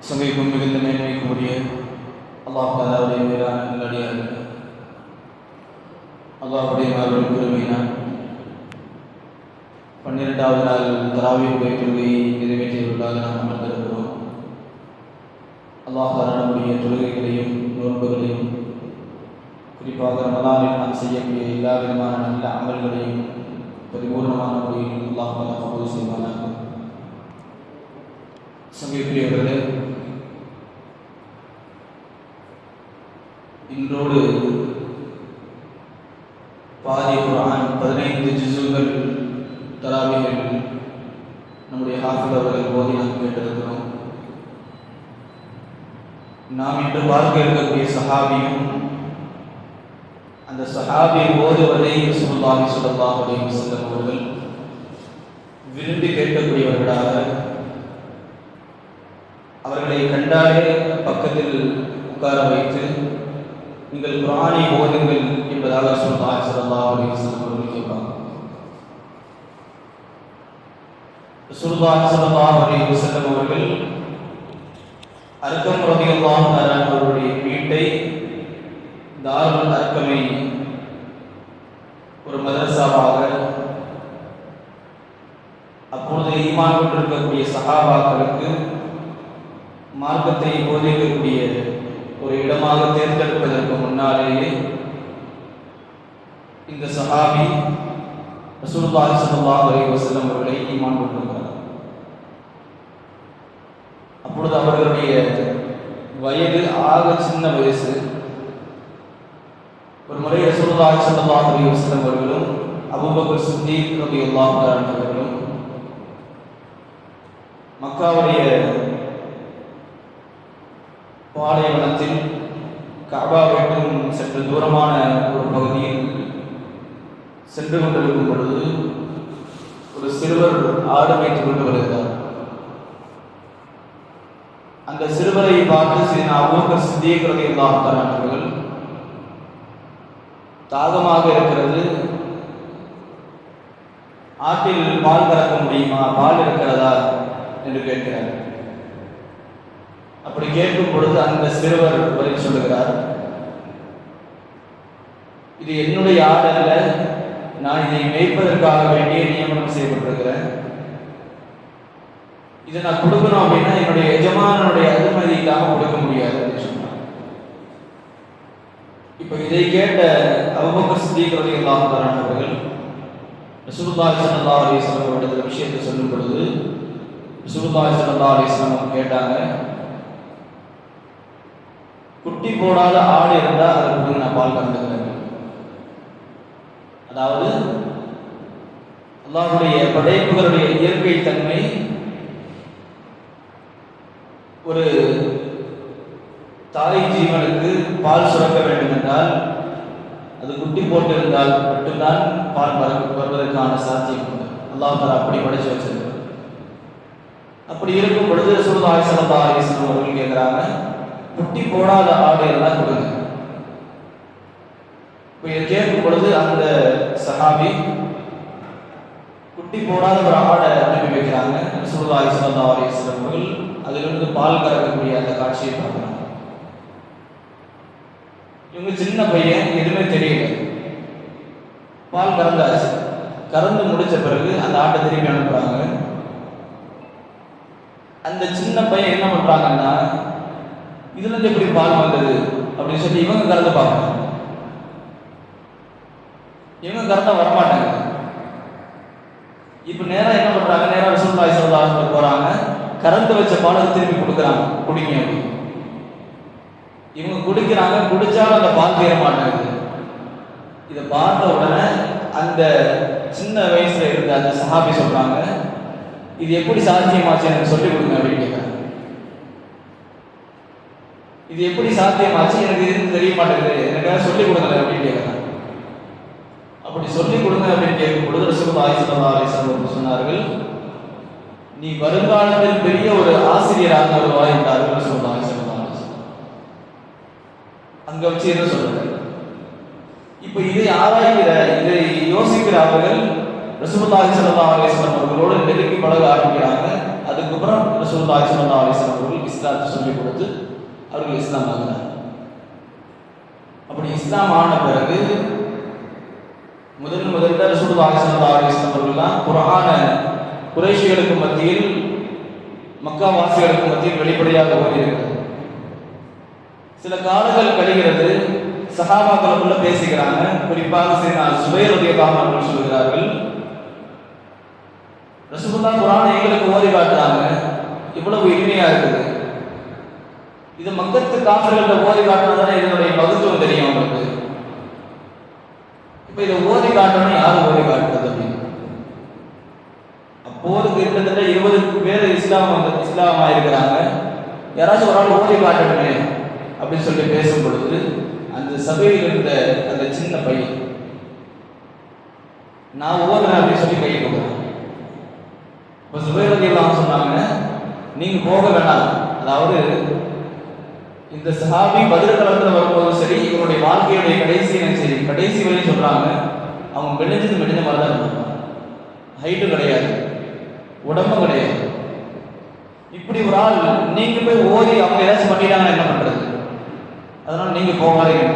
சங்கைக்கும் மிகுந்த மேன்மைக்குரிய அல்லாஹ் தாலாவுடைய மேலான நல்லடியார்கள், அல்லாஹ்வுடைய மாபெரும் பெருமையினால் 12வது நாள் தராவீஹுடைய தொழுகையை நிறைவேற்றியவர்களாக நாம் அமர்ந்திருக்கிறோம். அல்லாஹ் தாலா நம்முடைய தொழுகைகளையும் நோன்புகளையும், குறிப்பாக ரமலானில் நாம் செய்யக்கூடிய எல்லா விதமான நல்ல அமல்களையும் பரிபூர்ணமான முறையில் அல்லாஹ் தாலா கபூல் செய்வானாக. சங்கைக்குரியவர்களே, இன்றோடு பாதி குர்ஆன் 15 ஜுஸுகள் தராவீஹில் நம்முடைய ஹாஃபிஸ் அவர்கள் ஓதி நாம் கேட்டிருக்கிறோம். நாம் இன்று பார்க்க இருக்கக்கூடிய சஹாபியும் அந்த சஹாபி ஓதுவதை ரசூலுல்லாஹி ஸல்லல்லாஹு அலைஹி வஸல்லம் அவர்கள் விரும்பி கேட்கக்கூடியவர்களாக, அவர்களை கண்டாலே பக்கத்தில் உட்கார வைத்து நீங்கள் குர்ஆனை ஓதுங்கள் என்பதாக ரசூலுல்லாஹி ஸல்லல்லாஹு அலைஹி வஸல்லம் அவர்கள் கேட்பாங்க. ரசூலுல்லாஹி ஸல்லல்லாஹு அலைஹி வஸல்லம் அவர்கள் அர்கம் ரலியல்லாஹு தஆலா அவருடைய வீட்டை, தாருல் அர்கமை ஒரு மதரசாவாக, அப்பொழுது ஈமான் கொண்டிருக்கக்கூடிய சஹாபாக்களுக்கு மார்க்கத்தை போதிக்கக்கூடிய ஒரு இடமாக தேர்ந்தெடுப்பதற்கு முன்னாலேயே இந்த சஹாபி ரசூலுல்லாஹி ஸல்லல்லாஹு அலைஹி வஸல்லம் அவர்களை ஈமான் கொண்டிருக்கிறார். அப்பொழுது அவர்களுடைய வயது ஆக சின்ன வயசு. ஒரு முறை ரசூலுல்லாஹி ஸல்லல்லாஹு அலைஹி வஸல்லம் அவர்களும் அபூபக்கர் சித்தீக் ரலியல்லாஹு அன்ஹு அவர்களும் மக்காவுடைய பாலைவனத்தில் கஅபாவிற்கும் சற்று தூரமான ஒரு பகுதியில் சென்று கொண்டிருக்கும் பொழுது ஒரு சிறுவர் ஆடு மேய்த்து கொண்டு வருகிறார். அந்த சிறுவரை பார்த்து சீனா அபூபக்கர் சித்தீக் ரலியல்லாஹு அன்ஹு அவர்கள் தாகமாக இருக்கிறது, ஆற்றில் பால் கறக்க முடியுமா, பால் இருக்கிறதா என்று கேட்கிறார். அப்படி கேட்கும் பொழுது அந்த சிறுவர் பதில் சொல்லுகிறார், இது என்னுடைய ஆடு அல்ல, நான் இதை மேய்ப்பதற்காக வேண்டிய நியமனம் செய்யப்பட்டிருக்கிறேன். இதை நான் கொடுக்கணும் அப்படின்னா என்னுடைய எஜமானனுடைய அனுமதி இல்லாமல் கொடுக்க முடியாது அப்படின்னு சொன்னார். இப்போ இதை கேட்ட அபூபக்கர் சித்தீக் ரலியல்லாஹு அன்ஹு அவர்கள் ரசூலுல்லாஹி ஸல்லல்லாஹு அலைஹி வஸல்லம் அவர்கள் விஷயத்தை சொல்லும் பொழுது ரசூலுல்லாஹி ஸல்லல்லாஹு அலைஹி வஸல்லம் கேட்டாங்க, குட்டி போடாத ஆடு இருந்தால் அதை கொடுங்க, நான் பால் கறந்துக்கிறேன். அதாவது அல்லாஹ்வுடைய படைப்புகளுடைய இயற்கை தன்மை, ஒரு தாய் ஜீவனுக்கு பால் சுரக்க வேண்டும் என்றால் அது குட்டி போட்டு இருந்தால் மட்டும்தான் பால் வருவதற்கான சாத்தியம் உண்டு. அல்லாஹ் தஆலா அப்படி படைச்சு வச்சிருக்கார். அப்படி இருக்கும் பொழுது ரசூலுல்லாஹி ஸல்லல்லாஹு அலைஹி வஸல்லம் அவர்கள் கேட்குறாங்க, குட்டி போடாத ஆடு எல்லாம் கொடுங்க. இப்போ இதை கேட்கும் பொழுது அந்த சஹாபி குட்டி போடாத ஒரு ஆடை அனுப்பி வைக்கிறாங்க. ரசூலுல்லாஹி ஸல்லல்லாஹு அலைஹி வஸல்லம் அவர்கள் அதிலிருந்து பால் கறக்கக்கூடிய அந்த காட்சியை பார்க்குறாங்க. இவங்க சின்ன பையன், எதுவுமே தெரியல, பால் கறந்தாச்சு. கறந்து முடிச்ச பிறகு அந்த ஆட்டை திருப்பி அனுப்புறாங்க. அந்த சின்ன பையன் என்ன பண்றாங்கன்னா, இதுல இருந்து எப்படி பால் வந்தது அப்படின்னு சொல்லி இவங்க கறந்து பார்க்கறாங்க. இவங்க கறந்தா வரமாட்டாங்க. இப்ப நேரா என்ன பண்றாங்க, நேரா ரசூலுல்லாஹி ஸல்லல்லாஹு அலைஹி வஸல்லம் போறாங்க, கறந்து வச்ச பாலை திருப்பி கொடுக்குறாங்க, குடிங்க அப்படி. இவங்க குடிக்கிறாங்க, குடிச்சாலும் அந்த பால் தீர மாட்டாங்க. இதை பார்த்த உடனே அந்த சின்ன வயசுல இருந்த அந்த சஹாபி சொல்றாங்க, இது எப்படி சாத்தியமாச்சு, எனக்கு சொல்லிக் கொடுங்க அப்படின்னு கேட்குறாங்க. இது எப்படி சாத்தியமாச்சு, எனக்கு இது தெரிய மாட்டேங்குது, எனக்காக சொல்லிக் கொடுங்க அப்படின்னு கேட்குறாங்க. அப்படி சொல்லிக் கொடுங்க அப்படின்னு கேட்கும் பொழுது ரசூலுல்லாஹி ஸல்லல்லாஹு அலைஹி வஸல்லம் சொன்னார்கள், நீ வருங்காலத்தில் பெரிய ஒரு ஆசிரியராக வருவாய் என்றார்கள் ரசூலுல்லாஹி ஸல்லல்லாஹு அலைஹி வஸல்லம். அங்க வச்சு என்ன சொல்றாங்க, இப்போ இதை ஆராய்கிற, இதை யோசிக்கிற அவர்கள் ரசூலுல்லாஹி ஸல்லல்லாஹு அலைஹி வஸல்லம் அவர்களோடு நெருங்கி பழக ஆரம்பிக்கிறாங்க. அதுக்கப்புறம் ரசூலுல்லாஹி ஸல்லல்லாஹு அலைஹி வஸல்லம் அவர்கள் இஸ்லாத்தை சொல்லி கொடுத்து அவர்கள் இஸ்லாம் ஆகிறார். அப்படி இஸ்லாம் ஆன பிறகு முதல்ல ரசூலுல்லாஹி ஸல்லல்லாஹு அலைஹி வஸல்லம் அவர்கள்லாம் குர்ஆன குறைஷிகளுக்கு மத்தியில் மக்கா வாசிகளுக்கு மத்தியில் வெளிப்படையாக ஓதியிருக்கிறார். சில காலங்கள் கழிகிறது, சஹாபாக்களுக்குள்ள பேசிக்கிறாங்க. குறிப்பாக சுபைர் ரலியல்லாஹு அன்ஹு சொல்கிறார்கள், ரசூலுல்லாஹ் குர்ஆனை எங்களுக்கு ஓதி காட்டுறாங்க, இவ்வளவு இனிமையா இருக்குது, இது மக்கத்து காஃபிர்கள்ட்ட ஓதி காட்டினாதானே இதனுடைய மகத்துவம் தெரியும் அவங்களுக்கு. இப்ப இதை ஓதி காட்டணும், யாரும் ஓதி காட்டுறது அப்படின்னு. அப்போது கிட்டத்தட்ட 20 பேர் இஸ்லாம் ஆயிருக்கிறாங்க. யாராச்சும் ஒரு ஆள் ஓதி காட்டணுமே அப்படின்னு சொல்லி பேசும் பொழுது அந்த சபையில் இருந்த அந்த சின்ன பையன், நான் ஓதுறேன் அப்படின்னு சொல்லி கையை கொடுக்குறேன். இப்போ சுபைர் ரலியல்லாஹு சொன்னாங்க, நீங்க போக வேணாம். அதாவது இந்த சஹாபி பதில் களத்தில் வரும்போது சரி, இவருடைய வாழ்க்கையுடைய கடைசி வரையும் சொல்றாங்க, அவங்க மெலிஞ்ச மாதிரி தான் இருந்தாங்க. ஹைட்டும் கிடையாது, உடம்பும் கிடையாது. இப்படி ஒரு ஆள் நீங்க போய் ஓதி அவங்க ஏதாச்சும் பண்ணிட்டாங்கன்னா என்ன பண்றது? அதனால நீங்க போகாதீங்க.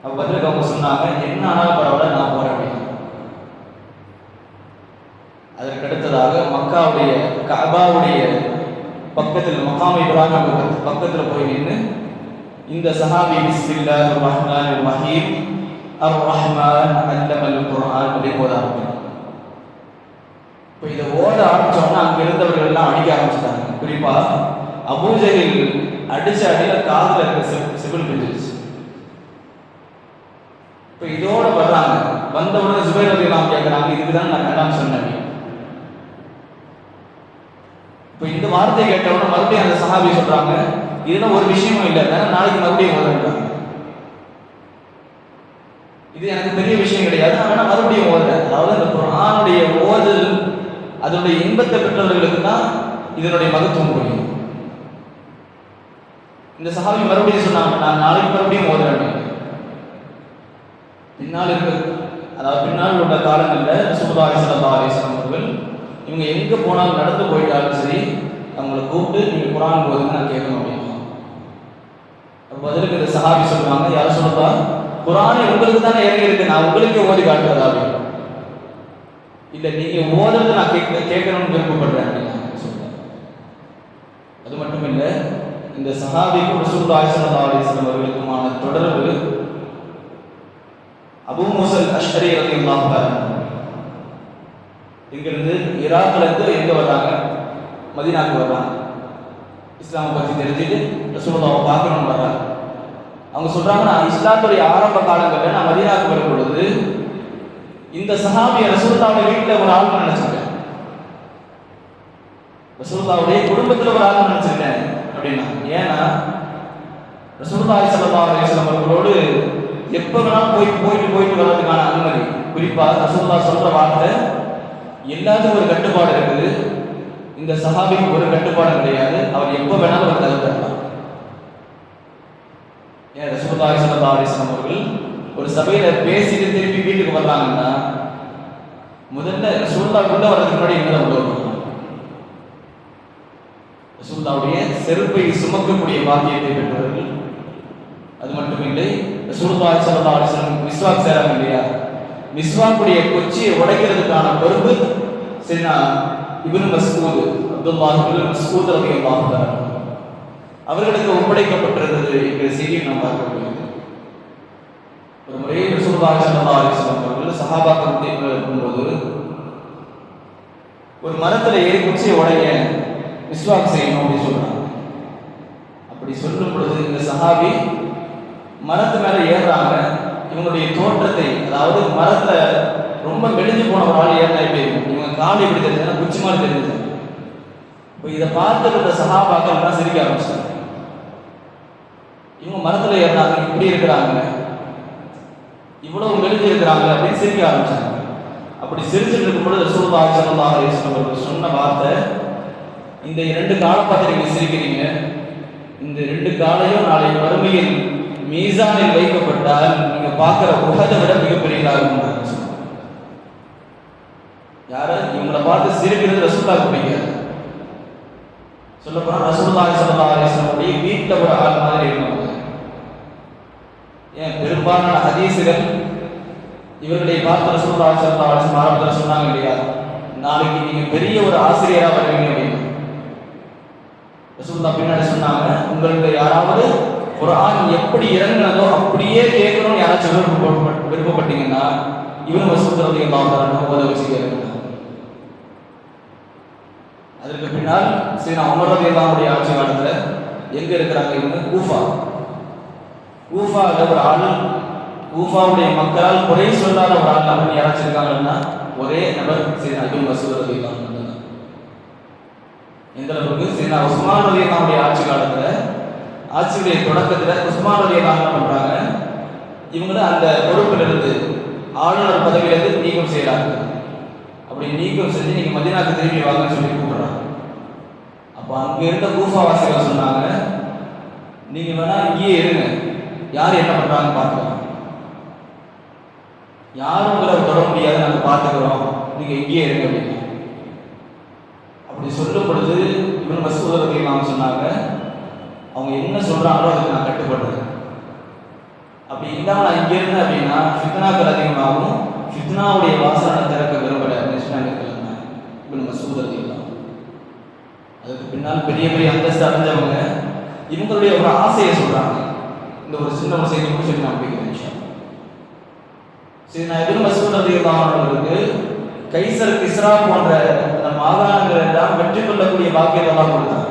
அப்ப பதிலுக்கு அவங்க சொன்னாங்க, என்ன ஆனாலும் பரவாயில்ல, நான் போறேன் அப்படின்னு. அதற்கு அடுத்ததாக மக்காவுடைய கஅபாவுடைய பக்கத்தில் மகாம் இப்ராஹிம் பக்கத்தில் போய் நின்று இந்த சஹாபி பிஸ்மில்லாஹிர் ரஹ்மானிர் ரஹீம் அர் ரஹ்மான் அல்லமல் குர்ஆன் அப்படி ஓத ஆரம்பிச்சாங்க. இப்போ இதை ஓத ஆரம்பிச்சோன்னா அங்கே இருந்தவர்கள் எல்லாம் அடிக்க ஆரம்பிச்சிட்டாங்க. குறிப்பா அபூஜஹில் அடிச்ச அடியில காதுல இருக்க சிவில் பிடிச்சிருச்சு. இப்போ இதோட வர்றாங்க. வந்த உடனே சுபைர் ரலியல்லாஹு கேட்குறாங்க, இதுக்கு தான் நான் வேண்டாம்னு சொன்னேன். இப்போ இந்த வார்த்தை கேட்டவுடனே மறுபடியும் அந்த சஹாபி சொல்றாங்க, இதெல்லாம் ஒரு விஷயமும் இல்லை, நாளைக்கு மறுபடியும் ஓதுறாங்க. இது எனக்கு பெரிய விஷயம் கிடையாது, ஆனால் மறுபடியும் ஓதுறேன். அதாவது இந்த குர்ஆனுடைய ஓதல் அதனுடைய இன்பத்தை பெற்றவர்களுக்கு தான் இதனுடைய மகத்துவம் புரியும். இந்த சஹாபி மறுபடியும் சொன்னாங்க, நான் நாளைக்கு மறுபடியும் ஓதுறேன். பின்னால் உள்ள காலங்களில் ரசூலுல்லாஹி ஸல்லல்லாஹு அலைஹி வஸல்லம் அவர்கள் இவங்க எங்க போனாலும் நடந்து போயிட்டாலும் சரி, அவங்களை கூப்பிட்டு நீங்க குர்ஆன் ஓதுங்க, நான் கேட்கணும் அப்படின்னு. பதிலுக்கு இந்த சஹாபி சொல்லுவாங்க, யாரும் சொல்லுவா, குர்ஆனை உங்களுக்கு தானே இறங்கி இருக்கு, நான் உங்களுக்கே ஓதி காட்டுறதா அப்படின்னு. இல்ல நீங்க ஓதுறது நான் கேட்கணும்னு விருப்பப்படுறேன் அப்படின்னு சொல்றாங்க. அது மட்டும் இல்ல, இந்த சஹாபிக்கும் ரசூலுல்லாஹி ஸல்லல்லாஹு அலைஹி வஸல்லம் அவர்களுக்குமான தொடர்பு அபூ மூஸா அல்-அஷ்அரி ரலியல்லாஹு அன்ஹு இங்கிருந்து ஈராக்ல இருந்து எங்க வர்றாங்க, மதீனாவுக்கு வர்றாங்க. இஸ்லாமை பற்றி தெரிஞ்சுட்டு ரசூலுல்லாஹை பார்க்கணும்னு வர்றாங்க. அவங்க சொல்றாங்க, நான் இஸ்லாத்துடைய ஆரம்ப காலங்களில் நான் மதீனாவுக்கு வரும் பொழுது இந்த சஹாபியை ரசூலுல்லாஹ்வுடைய வீட்டில் ஒரு ஆள் நினைச்சிருக்கேன், ரசூலுல்லாஹ்வுடைய குடும்பத்தில் ஒரு ஆள் நினைச்சிருக்கேன் அப்படின்னா. ஏன்னா ரசூலுல்லாஹி ஸல்லல்லாஹு அலைஹி வஸல்லம் அவர்களோடு எப்போ வேணாலும் போயிட்டு வர்றதுக்கான அனுமதி. குறிப்பாக ரசூலுல்லாஹ் சொல்ற வார்த்தை, எல்லாத்துக்கும் ஒரு கட்டுப்பாடு இருக்குது, இந்த சஹாபிக்கு ஒரு கட்டுப்பாடு கிடையாது, அவர் எப்போ வேணாலும் ஒரு கதை தரலாம். ஏன் ரசூலுல்லாஹி ஸல்லல்லாஹு அலைஹி வஸல்லம் அவர்கள் ஒரு சபையில பேசிட்டு திருப்பி வீட்டுக்கு வர்றாங்கன்னா முதல்ல ரசூலுல்லாஹ் உள்ள வர்றதுக்கு முன்னாடி என்ன உள்ள வரணும்? ரசூலுல்லாஹ்வுடைய செருப்பை சுமக்கக்கூடிய பாக்கியத்தை பெற்றவர்கள். அது மட்டும் இல்லை, ரசூலுல்லாஹி ஸல்லல்லாஹு அலைஹி வஸல்லம் மிஸ்வாக் செய்றாங்க இல்லையா, மிஸ்வாக்குடைய கொச்சியை உடைக்கிறதுக்கான பொறுப்பு சரினா இப்னு மஸ்ஊத், அப்துல்லாஹ் இப்னு மஸ்ஊத் ரலியல்லாஹு அன்ஹு அவர்களுக்கு ஒப்படைக்கப்பட்டிருந்தது என்ற செய்தியை நாம் பார்க்க முடியும். ஒரு முறை ரசூலுல்லாஹி ஸல்லல்லாஹு அலைஹி வஸல்லம் அவர்கள் சஹாபாக்கள் மத்தியில் இருக்கும்போது ஒரு மரத்தில் ஏறி குச்சியை உடைய மிஸ்வாக் செய்யணும் அப்படின்னு சொல்றாங்க. அப்படி சொல்லும் பொழுது இந்த சஹாபி மரத்து மேல ஏறுறாங்க. இவங்களுடைய தோற்றத்தை, அதாவது மரத்துல ரொம்ப மெலிஞ்சு போன ஒரு ஆள் ஏறினா எப்படி இருக்கும், இவங்க கால் எப்படி தெரிஞ்சதுன்னா குச்சி மாதிரி தெரிஞ்சது. இப்போ இதை பார்த்து இந்த சஹாபாக்கள் தான் சிரிக்க ஆரம்பிச்சாங்க. இவங்க மரத்துல ஏறினாங்க, இப்படி இருக்கிறாங்க, இவ்வளவு மெலிஞ்சு இருக்கிறாங்க அப்படின்னு சிரிக்க ஆரம்பிச்சாங்க. அப்படி சிரிச்சுட்டு இருக்கும் பொழுது ரசூலுல்லாஹி ஸல்லல்லாஹு அலைஹி வஸல்லம் அவர்கள் சொன்ன வார்த்தை, இந்த 2 காலை பார்த்து நீங்க சிரிக்கிறீங்க, இந்த 2 காலையும் நாளை மறுமையில் மீசானில் வைக்கப்பட்டால் நீங்க பார்க்கிற உஹதை விட மிகப்பெரியதாக இருக்கும். யார இவங்களை பார்த்து சிரிக்கிறது ரசூலுல்லாஹ்வுக்கு பிடிக்காது. சொல்லப்போனால் ரசூலுல்லாஹி ஸல்லல்லாஹு அலைஹி வஸல்லம் வீட்டில் ஒரு ஆள் மாதிரி இருந்தவங்க. ஏன் பெரும்பாலான ஹதீஸுகள் இவர்களை பார்த்து ரசூலுல்லாஹி ஸல்லல்லாஹு அலைஹி வஸல்லம் ஆரம்பத்தில் சொன்னாங்க இல்லையா, நாளைக்கு நீங்க பெரிய ஒரு ஆசிரியராக வருவீங்க அப்படின்னு. ரசூலுல்லாஹ் பின்னாடி சொன்னாங்க, உங்களுக்கு யாராவது குர்ஆன் எப்படி இறங்குனதோ அப்படியே கேட்கணும்னு யாராச்சும் விருப்பப்பட்டீங்கன்னா இவன் மசூத் ரலியல்லாஹு அன்ஹு ஓத வச்சு கேட்கணும். அதற்கு பின்னால் சீனா உமர் ரலியல்லாஹு ஆட்சி காலத்தில் எங்க இருக்கிறாங்க இவங்க? கூஃபாவில் ஒரு ஆள், கூஃபாவுடைய மக்களால் குறை சொல்லாத ஒரு ஆள் அப்படின்னு யாராச்சும் இருக்காங்கன்னா ஒரே நபர் சீனா இப்னு மஸ்ஊத் ரலியல்லாஹு அன்ஹு. எந்த அளவுக்கு சீனா உஸ்மான் ரலியல்லாஹு ஆட்சி காலத்தில், ஆட்சியுடைய தொடக்கத்தில் உஸ்மான் ரலியல்லாஹு என்ன பண்றாங்க, இவங்கள அந்த பொறுப்பிலிருந்து ஆளுநர் பதவியிலிருந்து நீக்கம் செய்யறாங்க. அப்படி நீக்கம் செஞ்சு நீங்க மதீனாவுக்கு திரும்பி வாங்கன்னு சொல்லி கூப்பிடுறாங்க. அப்போ அங்க இருந்த கூஃபாவாசிகள் சொன்னாங்க, நீங்க வேணா இங்கேயே இருங்க, யார் என்ன பண்றாங்கன்னு பார்க்கலாம், யாரும் உங்களை தொட முடியாது, நாங்கள் பார்த்துக்கிறோம், நீங்க இங்கேயே இருங்க அப்படின்னு. அப்படி சொல்லும் பொழுது இப்னு மஸ்ஊத் ரலியல்லாஹு சொன்னாங்க, அவங்க என்ன சொல்றாங்களோ அதுக்கு நான் கட்டுப்படுறேன். அப்படி இல்லாமல் நான் இங்கே இருந்தேன் அப்படின்னா ஃபித்னாக்கள் அதிகமாகும், ஃபித்னாவுடைய வாசனை திறக்க விரும்பல அப்படின்னு சொன்னாங்க இப்னு மஸ்ஊத் ரலியல்லாஹு. அதுக்கு பின்னால் பெரிய பெரிய அந்தஸ்து அடைஞ்சவங்க இவங்களுடைய ஒரு ஆசையை சொல்றாங்க. இந்த ஒரு சின்ன ஒரு செய்தி கூட சொல்லி நான் முடிக்கிறேன். சரி, நான் இப்னு மஸ்ஊத் ரலியல்லாஹு அவர்களுக்கு கைசர் கிஸ்ரா போன்ற அந்த மாகாணங்கள் எல்லாம் வெற்றி கொள்ளக்கூடிய பாக்கியத்தை எல்லாம் கொடுத்தாங்க.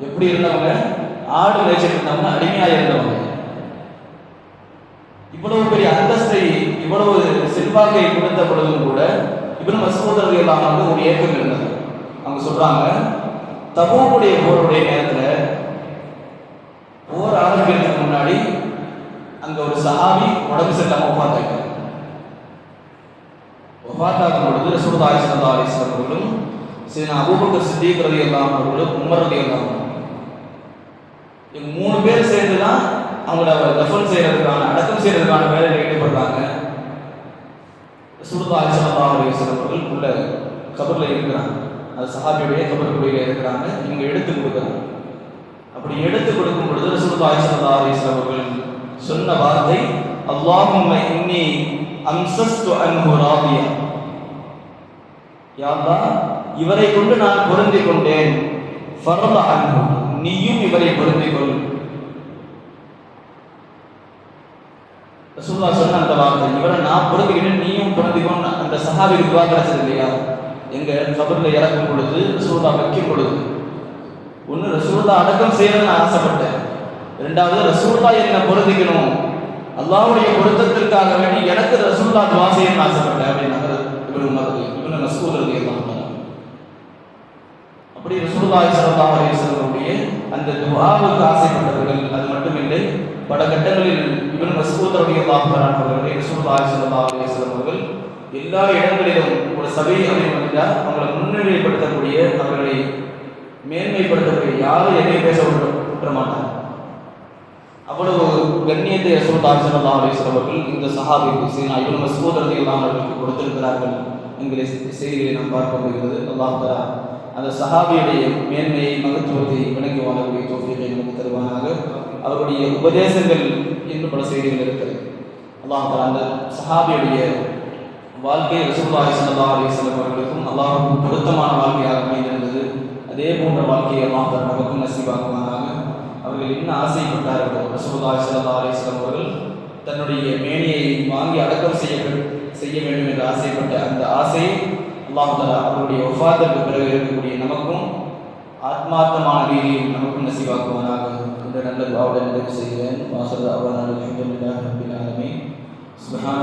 எப்படி இருந்தவங்க? ஆடு மேய்ச்சிட்டு இருந்தவங்க, அடிமையாக இருந்தவங்க. இவ்வளவு பெரிய அந்தஸ்தை, இவ்வளவு செல்வாக்கை கொடுத்த பொழுதும் கூட இப்னு மஸ்ஊத் ரலியல்லாஹு அன்ஹு ஒரு ஏக்கம் இருந்தது. அவங்க சொல்றாங்க, தபூக்குடைய போருடைய நேரத்தில் போர் ஆரம்பிக்கிறதுக்கு முன்னாடி அங்க ஒரு சஹாபி உடம்பு சரியில்லாம வஃபாத்தாயிட்டாங்க. வஃபாத்தாகும் பொழுது ரசூலுல்லாஹி ஸல்லல்லாஹு அலைஹி வஸல்லம் அவர்களும் சையதுனா அபூபக்கர் சித்தீக் ரலியல்லாஹு அவர்களும் உமர் ரலியல்லாஹு அன்ஹு இவங்க 3 பேர் சேர்ந்து தான் அவங்கள தஃபன் செய்யறதுக்கான, அடக்கம் செய்யறதுக்கான வேலையில் ஈடுபடுறாங்க. ரசூலுல்லாஹி ஸல்லல்லாஹு அலைஹி வஸல்லம் அவர்கள் உள்ள கபர்ல இருக்கிறாங்க, அது சஹாபியுடைய கபருக்குள்ள இருக்கிறாங்க. இவங்க எடுத்து கொடுக்குறாங்க. அப்படி எடுத்து கொடுக்கும் பொழுது ரசூலுல்லாஹி ஸல்லல்லாஹு அலைஹி வஸல்லம் அவர்கள் சொன்ன வார்த்தை, அல்லாஹும்ம இன்னி அம்சஸ்து அன்ஹு ராதியா, யா அல்லாஹ் இவரை கொண்டு நான் பொருந்திக் கொண்டேன், ஃபர்த அன்ஹு நீயும் இவரை பொருந்திக் கொள். ரசூலுல்லாஹ் சொன்ன அந்த வார்த்தை, இவரை நான் பொருந்திக்கிட்டேன் நீயும் பொருந்திக்கொண்டு அந்த சஹாபிக்கு துவா கிடைச்சது இல்லையா? எங்க கபர்ல இறக்கும் பொழுது ரசூலுல்லாஹ் வைக்கும் பொழுது, ஒன்று ரசூலுல்லாஹ் அடக்கம் செய்யணும்னு நான் ஆசைப்பட்டேன், ரெண்டாவது ரசூலுல்லாஹ் என்னை பொருந்திக்கணும், அல்லாஹ்வுடைய பொருத்தத்திற்காக வேண்டி எனக்கு ரசூலுல்லாஹ் துவா செய்யணும்னு ஆசைப்பட்டேன் அப்படின்னாங்க இப்னு மஸ்ஊத் ரலியல்லாஹு அன்ஹு. அப்படி ரசூலுல்லாஹி ஸல்லல்லாஹு அலைஹி வஸல்லம் அந்த துஆவுக்கு ஆசைப்பட்டவர்கள். அது மட்டுமில்லை, பல கட்டங்களில் இப்னு மஸ்ஊத் ரலியல்லாஹு அன்ஹு அவர்களை ரசூலுல்லாஹி ஸல்லல்லாஹு அலைஹி வஸல்லம் அவர்கள் எல்லா இடங்களிலும் ஒரு சபை அப்படின்னு அவங்களை முன்னிலைப்படுத்தக்கூடிய, அவர்களை மேன்மைப்படுத்தக்கூடிய, யாரும் எதையும் பேச விட்டுற மாட்டாங்க. அவ்வளவு கண்ணியத்தை ரசூலுல்லாஹி ஸல்லல்லாஹு அலைஹி வஸல்லம் அவர்கள் இந்த சஹாபிக்கு சையதுனா இப்னு மஸ்ஊத் ரலியல்லாஹு அன்ஹுவுக்கு கொடுத்திருக்கிறார்கள் என்கிற செய்தியை நாம் பார்க்க முடிகிறது. அல்லாஹ் தஆலா அந்த சஹாபியுடைய மேன்மையை, மகத்துவத்தை விளங்கி வாழக்கூடிய தௌஃபீகை நமக்கு தருவானாக. அவருடைய உபதேசங்கள் இன்னும் பல செய்திகள் இருக்கிறது. அல்லாஹ் தஆலா அந்த சஹாபியுடைய வாழ்க்கை ரசூலுல்லாஹி ஸல்லல்லாஹு அலைஹி வஸல்லம் அவர்களுக்கும் அல்லாஹ்வுக்கு பொருத்தமான வாழ்க்கையாக அமைந்திருந்தது. அதே போன்ற வாழ்க்கையை அல்லாஹ் தஆலா நமக்கும் நசீபாக்குவானாக. அவர்கள் என்ன ஆசைப்பட்டார்களோ, ரசூலுல்லாஹி ஸல்லல்லாஹு அலைஹி வஸல்லம் அவர்கள் தன்னுடைய மேனியை வாங்கி அடக்கம் செய்ய வேண்டும் என்று ஆசைப்பட்ட அந்த ஆசையை அல்லாஹ் தஆலா அவருடைய வஃபாத்திற்கு பிறகு இருக்கக்கூடிய நமக்கும் ஆத்மார்த்தமான ரீதியில் நமக்கும் நசீபாக்குவானாக. இந்த நல்ல துஆவுடன் நிறைவு செய்கிறேன். வாஸல் அல்ஹம்துலில்லாஹி ரப்பில் ஆலமீன். சுப்ஹான